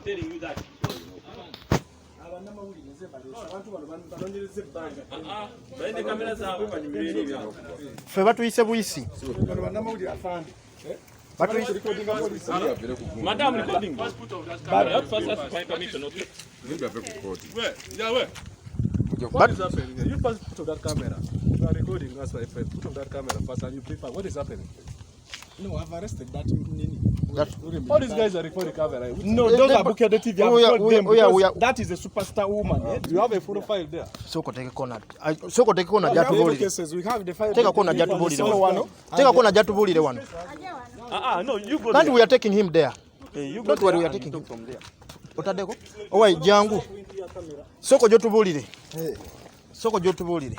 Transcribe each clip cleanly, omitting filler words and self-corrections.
telling you that. Fe batuyise buyisi. Madam recording. First permission, okay? Where? What is happening? You first put on that camera. You are recording us, my friend. Put on that camera first and you prefer. What is happening? No, I've arrested that. All these guys are recording camera. No, those are Bukya TV. That is a superstar woman. You have a photo file there. Soko take corner. Soko take corner jatu boli. We have the file. Take a corner jatu boli. Take a corner jatu boli one. No, you go. And we are taking him there. Okay, you go. Don't worry, we are taking him from there. Otadeko? Owai jangu. Soko jotu boli. Soko jotu boli.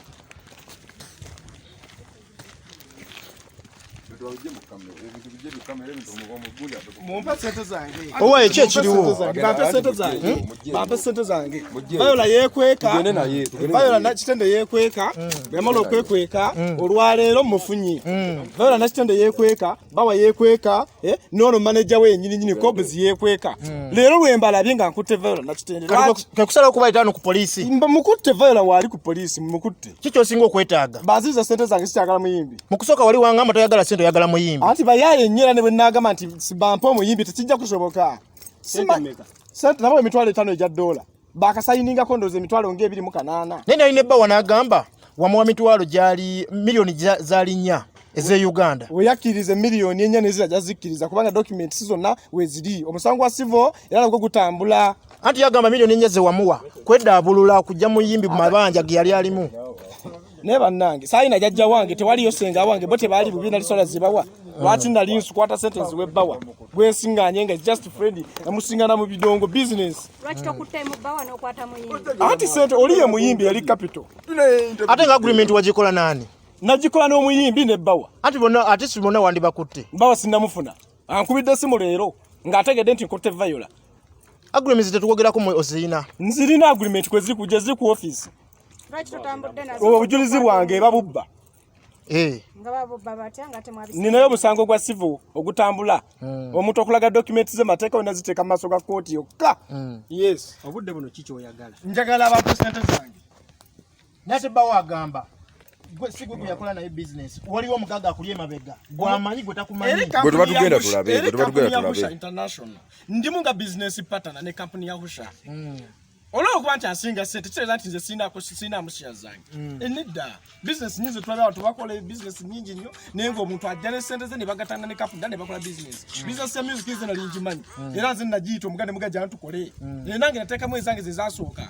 Owa eche chiriwo bampa sente zange Viola yekweka Viola Nakitende yekweka bemala okwekweka olwaleero mufunyi Viola Nakitende yekweka bawa yekweka nono manager we nyini Kobs yekweka leero lwembala binga nkutte Viola Nakitende kakusala okubayita ku police mukutte Viola wali ku police mukutte kicho singo kwetaaga baziza sente zange sikyagala Muyimbi mukusoka wali wangamba toyagala sente oyagala Muyimbi anti bayaye nyera ne bwenagamba nti sibampa Omuyimbi tekijja kushoboka sente nabo emitwalo 5 ejja $. Bakasayininga kondoze emitwalo nge 28 nene ayine bba wanagamba wamuwa mitwalo gyali milioni zali 4 eze Uganda oyakirize milioni 4 nezira jazikiriza kubanga documents zonna weziri omusango wa civil era nagwo gutambula anti yagamba milioni 4 ze wamuwa kwedabulula kujja Muyimbi mu mabanja gyali alimu ne bannange sayina jajja wange tewaliyo senga wange bote bali bubina lisola zibawa lwaki ndali nsukwata sentence webbawa gwesinganye nga just friend namusingana mu bidongo business lwaki tokutte mu bawa n'okwata Muyimbi anti sente oliye Muyimbi yali capital ate nga agreement wagikola nani nagikola n'Omuyimbi ne bawa ati bonna ate sibona wandi bakutte bawa sinnamufuna ankubidde simu leero ng'ategedde nti nkutte Viola agreement tetukogerako mu ozina nzirina agreement kweziri kujja ziri ku office lwaki totambudde nazo obujulizi bwange babubba nga babubba batya nga temwabisa ninayo musango gwa civil ogutambula omuntu okulaga documents ze mateeka wena ziteeka maaso ga kooti yokka yes obudde buno kicho oyagala njagala abantu sente zange nate bawa agamba gwe sigo kuyakola naye business waliwo omugaga akulye mabega gwamanyi gwe takumanyi gwe tubatugenda tulabe international ndimu nga business partner ne company ya Husha olwo kuba nti asinga sente kireza nti nze sina mushiya zange enidda business nyingi tulaba watu bakola business nyingi nnyo naye ng'omuntu ajja ne sente ze ne bagatanga ne kapu ne bakola business ya music ize nalingi manyi era nze nagiita omugande mugajja ntukole nange nateekamu ezange ze zasooka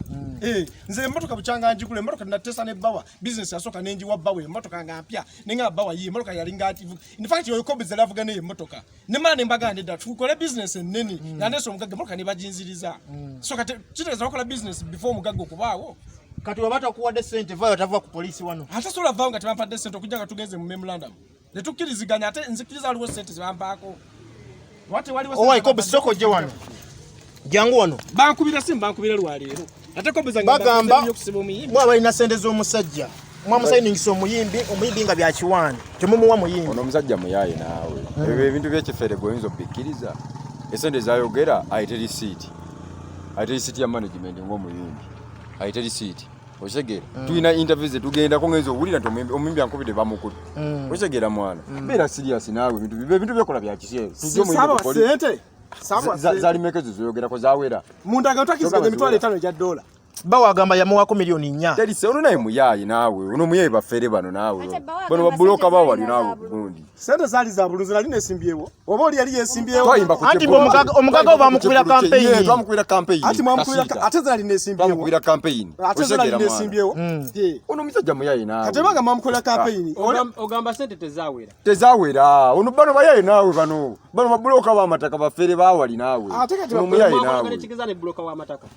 nze emmotoka bukyanga njigula emmotoka natesa ne bawa business yasooka nenjiwa bawa emmotoka nga mpya nenga bawa ye emmotoka yali ngativu in fact oyo Kobs alavuga ne emmotoka ne mala ne mbagande dda tukole business ennene yandeso omugagga emmotoka ne bajinziriza so kati kireza bakola business before mugago kubaawo kati wabata kuwadde sente Viola tava ku police wano ate sola vaawo nga tebampadde sente okujja nga tugenze mu memorandum ne tukkiriziganya ate nzikiriza waliwo sente zebampaako wate waliwo owai Kobs soko je wano jangu wano bankubira simu bankubira lwaleero ate Kobs bagamba mwa balina sente z'omusajja mwamusayiningisa Omuyimbi nga byakiwani temumuwa Muyimbi ono omusajja muyaye naawe ebyo ebintu byekifere gwoyinza obikkiriza esente zayogera ayite receipt ya management ng'Omuyimbi ayite receipt oshegera tuyina interviews tugenda ko ngezo owulira nti Omuyimbi ankubide bamukulu oshegera mwana beera serious naawe ebintu byekola bya kiseera tujjo Muyimbi zali mekezo zoyogerako zawera mundaga otakiziganya emitwalo 5 ejja $. bawa agamba yamuwako milioni 4 Delise ono naye muyayi naawe ono muyayi bafere bano naawe bano babuloka bawali naawe bugundi sente zali za bulunzi nali nesimbyewo oba oli yali yesimbyewo anti omugaga bamukubira campaign twamukubira campaign ati mwamukubira ate zali nesimbyewo twamukubira campaign ate zali nesimbyewo ono musajja muyayi naawe ate banga mwamukubira campaign ogamba sente tezawera ono bano bayayi naawe bano babuloka bamataka bafere bawali naawe ono muyayi naawe kigizane buloka wa mataka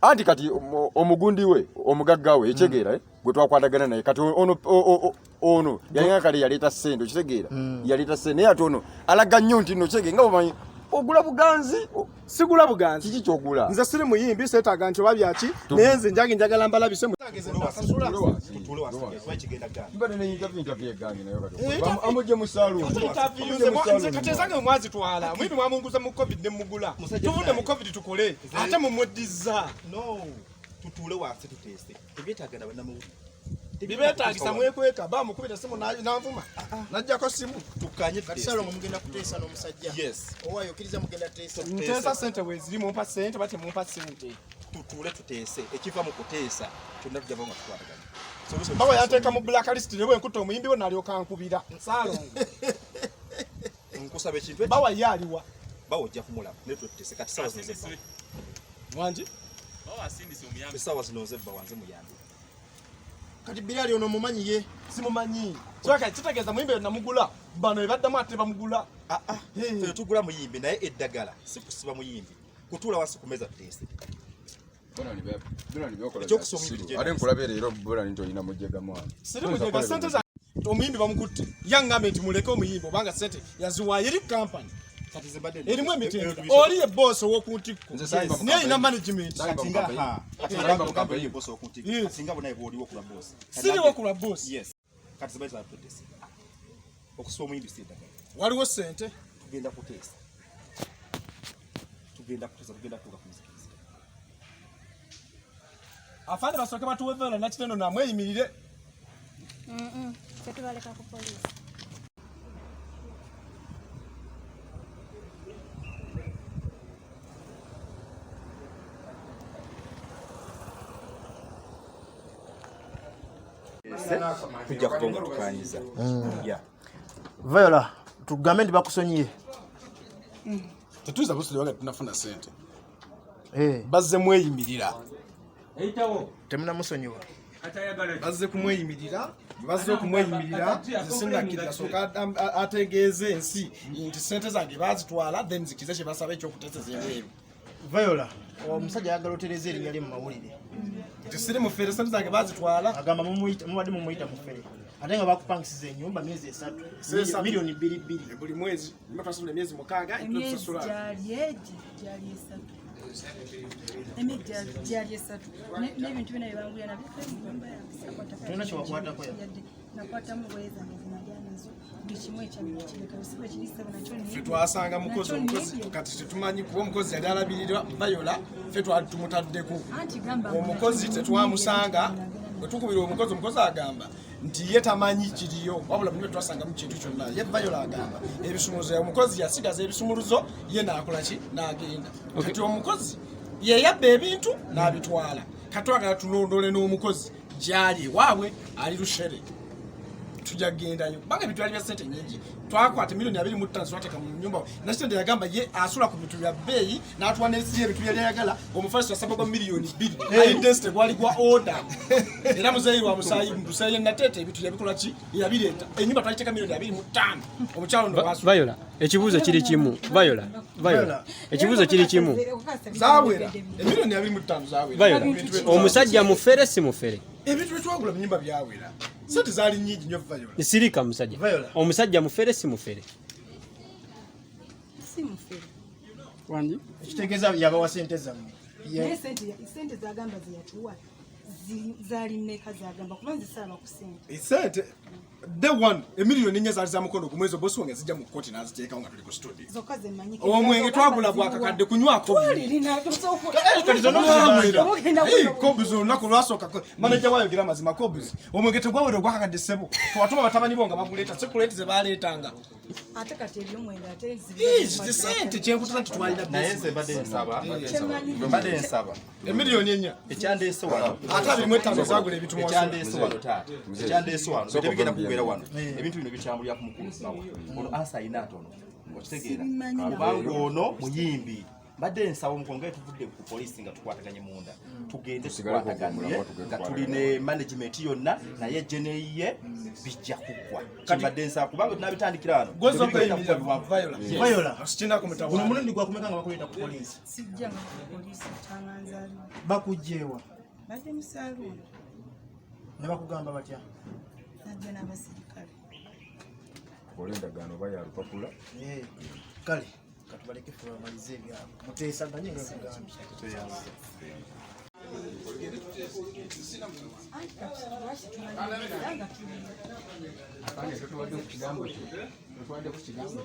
anti kati omugundi we omugagga we ekyegera gwe twakwatagana naye kati ono yalina kale yaleeta sente okitegeera yaleeta sente naye ate ono alaga nnyo nti nno kyege nga bamanyi ogula buganzi sigula buganzi kiki kyogula nze siri Muyimbi seetaaga nti oba byaki naye nze njagala mbala bise ageze nakasula tutule wasige twekigenda gani mbadde ne interview egange nayo kati amuje mu salon katezange mwazi twala mwibi mwamunguza mu covid ne mugula tuvudde mu covid tukole ate mumweddiza no tutule wasi tutese ebyetagenda bana mu bibeetagisa mwekweka ba mukubira simu nanvuma najjako simu tukanye Kasalo mugenda kuteesa n'omusajja. yes Owayo okiriza mugenda teesa. nteesa sente weziri mumpa sente bate mumpa sente tutule tutese ekiva mu kuteesa kyonna tujja bonga tukwatagana bawa yanteeka mu blacklist ne bwenkutta omuyimbi we nalyoka nkubira nsalongo nkusaba ekintu bawa ye aliwa bawo ojja kumulaba ne tutese kati sawa zino zebba wangi sawa zino zebba wanze muyambi Kati Bilali ono mumanyi ye. simumanyi kyaka kitegeeza muyimbi we namugula bano ebaddamu ate bamugula fe tugula muyimbi naye eddagala si kusiba muyimbi kutuula wansi ku meza tutese ate nkulabe leero bulani nti olina mujjega mwana siri mujega sente za omuyimbi bamukutte yangambe nti muleke omuyimbi obanga sente yaziwaayo eri kampani kati zebadde erimu emitendera oli ye boss ow'okuntikko naye alina management singa bonaye bwoliwo kula boss siriwo kulwa boss yes kati zebadde za tutese okusiba omuyimbi si eddagala waliwo sente tugenda kuteesa tugenda kutuuka ku muzikiriza afande basooke batuwe Viola Nakitende namweyimirire tetubaleka ku poliisi. tujja kutonga tukanyiza Viola, tugambe nti bakusonyiye. tetuyiza kusibaga tunafuna sente Eh, bazze mweyimirira temunamusonyiwa. bazze kumweyimirira bazze okumweyimirira zisinakirira soka ategeeze ensi nti sente zange bazitwala then zikize kye basaba ekyokuteeseza ebweru Viola, omusajja ayagala otereza erinnya lye mu mawulire. nti siri mufere sente zange bazitwala Agamba mubadde mumuyita mufere. Ate nga bakupangisiza ennyumba myezi 3, milioni 2. buli mwezi nimba twasasula emyezi 6 emyezi tusasula gyali esatu gyali esatu n'ebintu bina byebanguya nabyo Tulina kye wakwatako ya. nakwatamu bwezi amazima nazo buli kimu ekyabirikireka bisibe kirisaba nakyo ffe twasanga mukozi kati tetumanyi kuba omukozi yali alabirira Viola ffe twali tumutaddeko anti gamba omukozi tetwamusanga bwe tukubira omukozi agamba nti ye tamanyi kiriyo wabula mwe twasangamu kintu kyonna ye Viola agamba ebisumuluzo omukozi yasigaza ebisumuluzo ye nakola ki n'agenda kati omukozi ye yabba ebintu n'abitwala katwagala tulondole n'omukozi gyali ewaabwe ali Lushere tujja kugendayo kubanga ebintu byali bya sente nyingi twakwata milioni 25 twateeka mu nyumba Nakitende yagamba ye asula ku bintu bya bbeeyi n'atuwa n'ensi y'ebintu byali ayagala omufalisi yasaba gwa milioni 2 ayidesite gwali gwa order era muzeeyi wa musayi nateeta ebintu yabikola ki yabireeta ennyumba twagiteeka milioni 25 omukyalo ndo wasula Viola ekibuuzo kiri kimu Viola ekibuuzo kiri kimu zawera emilioni 25 zawera Viola omusajja mufere si mufere ebintu byetwagula mu nyumba byawera sente zaali nnyingi nnyo Viola sirika musajja Viola. omusajja mufere si mufere si mufere Ekitegeeza yabawa sente zammwe. naye sente zagamba zeyatuwa zaali mmeka zagamba kuba nzisaba ku sente sente day one emilioni 4 zaali za mukono ku mwezi bosi wange zijja mu kkooti n'aziteekawo nga tuli ku studio zokka zemmanyi omwenge twagula gwakakadde kunywako kobuzi olunaku lwasooka manaja wayogera amazima kobuzi omwenge tegwawera ogwakakadde ssebo twatuma batabani bo nga baguleeta sekuleeti ze baleetanga ate kati ebyomwenda ate sente kyenkutula nti twalina naye nze mbadde nsaba emilioni 4 ekyandeese wano ate 25 zagula ebitu ekyandeese wano taata ekyandeese wano so tebigenda kubeera wano ebintu bino bikyambulira ku mukulu sawa ono ansa ayina atono okitegeera kubanga ono muyimbi mbadde nsaba omukono nga tuvudde ku poliisi nga tukwataganye munda tugende tukwataganye nga tuli ne management yonna naye jeneiye bijja kuggwa mbadde nsaba kubanga tunabitandikira wano Viola, sikinako mutawa guno mulundi gwakumeka nga bakuleeta ku poliisi. sijja nga poliisi tanganzaaliwo Bakugjeewa badde musaaluuni ne bakugamba batya. najja n'abasirikale olendagaano oba ya lupapula Kale katubaleke ffe bamalize ebyabwe muteesaganye nga kugambye. Tugende ku kigambo.